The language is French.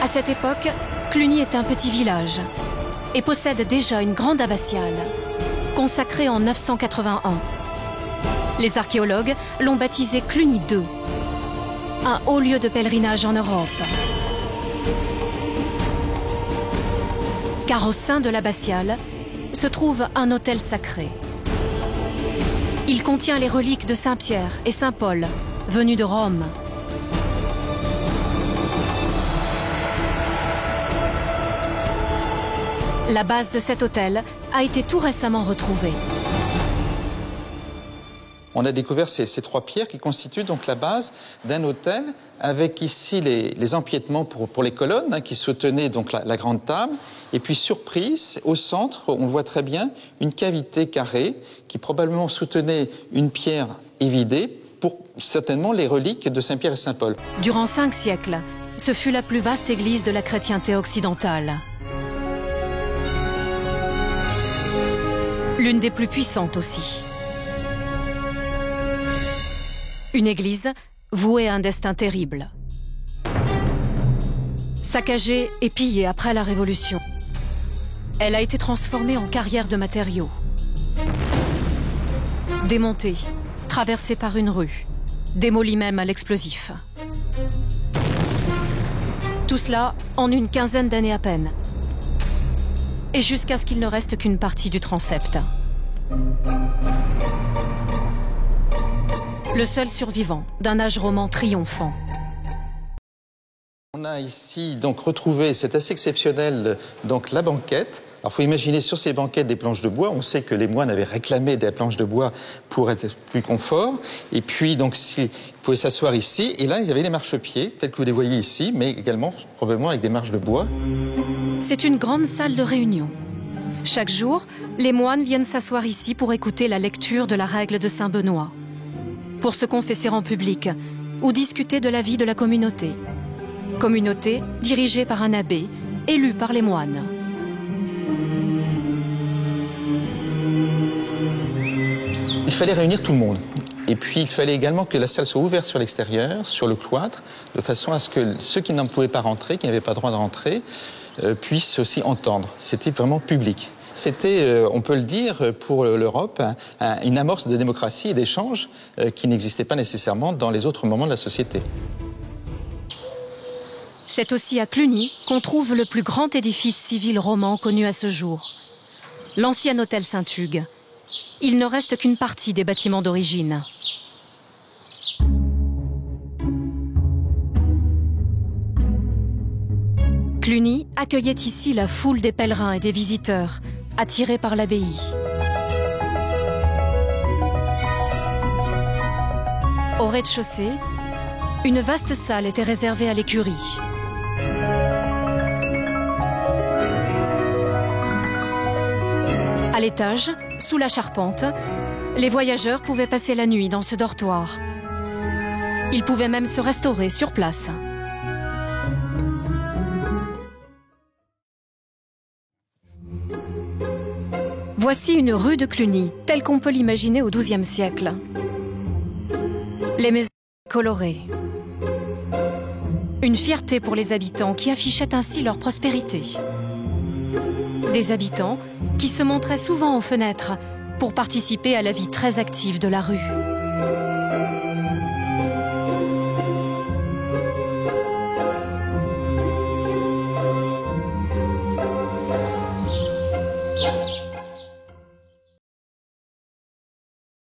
cette époque, Cluny est un petit village et possède déjà une grande abbatiale, consacrée en 981. Les archéologues l'ont baptisé Cluny II, un haut lieu de pèlerinage en Europe. Car au sein de l'abbatiale se trouve un autel sacré. Il contient les reliques de Saint-Pierre et Saint-Paul, venus de Rome. La base de cet autel a été tout récemment retrouvée. On a découvert ces trois pierres qui constituent donc la base d'un autel, avec ici les empiètements pour les colonnes qui soutenaient donc la grande table. Et puis surprise, au centre, on voit très bien une cavité carrée qui probablement soutenait une pierre évidée pour certainement les reliques de Saint-Pierre et Saint-Paul. Durant 5 siècles, ce fut la plus vaste église de la chrétienté occidentale. L'une des plus puissantes aussi. Une église vouée à un destin terrible. Saccagée et pillée après la Révolution, elle a été transformée en carrière de matériaux. Démontée, traversée par une rue, démolie même à l'explosif. Tout cela en une quinzaine d'années à peine. Et jusqu'à ce qu'il ne reste qu'une partie du transept. Le seul survivant d'un âge roman triomphant. On a ici donc retrouvé, c'est assez exceptionnel, donc la banquette. Alors il faut imaginer sur ces banquettes des planches de bois. On sait que les moines avaient réclamé des planches de bois pour être plus confort. Et puis donc ils pouvaient s'asseoir ici. Et là il y avait des marchepieds, tels que vous les voyez ici, mais également probablement avec des marches de bois. C'est une grande salle de réunion. Chaque jour, les moines viennent s'asseoir ici pour écouter la lecture de la règle de Saint Benoît, pour se confesser en public ou discuter de la vie de la communauté. Communauté dirigée par un abbé, élu par les moines. Il fallait réunir tout le monde. Et puis il fallait également que la salle soit ouverte sur l'extérieur, sur le cloître, de façon à ce que ceux qui n'en pouvaient pas rentrer, qui n'avaient pas droit de rentrer, puissent aussi entendre. C'était vraiment public. C'était, on peut le dire, pour l'Europe, une amorce de démocratie et d'échange qui n'existait pas nécessairement dans les autres moments de la société. C'est aussi à Cluny qu'on trouve le plus grand édifice civil roman connu à ce jour, l'ancien hôtel Saint-Hugues. Il ne reste qu'une partie des bâtiments d'origine. Cluny accueillait ici la foule des pèlerins et des visiteurs, attirés par l'abbaye. Au rez-de-chaussée, une vaste salle était réservée à l'écurie. À l'étage, sous la charpente, les voyageurs pouvaient passer la nuit dans ce dortoir. Ils pouvaient même se restaurer sur place. Voici une rue de Cluny, telle qu'on peut l'imaginer au XIIe siècle. Les maisons colorées. Une fierté pour les habitants qui affichaient ainsi leur prospérité. Des habitants qui se montraient souvent aux fenêtres pour participer à la vie très active de la rue.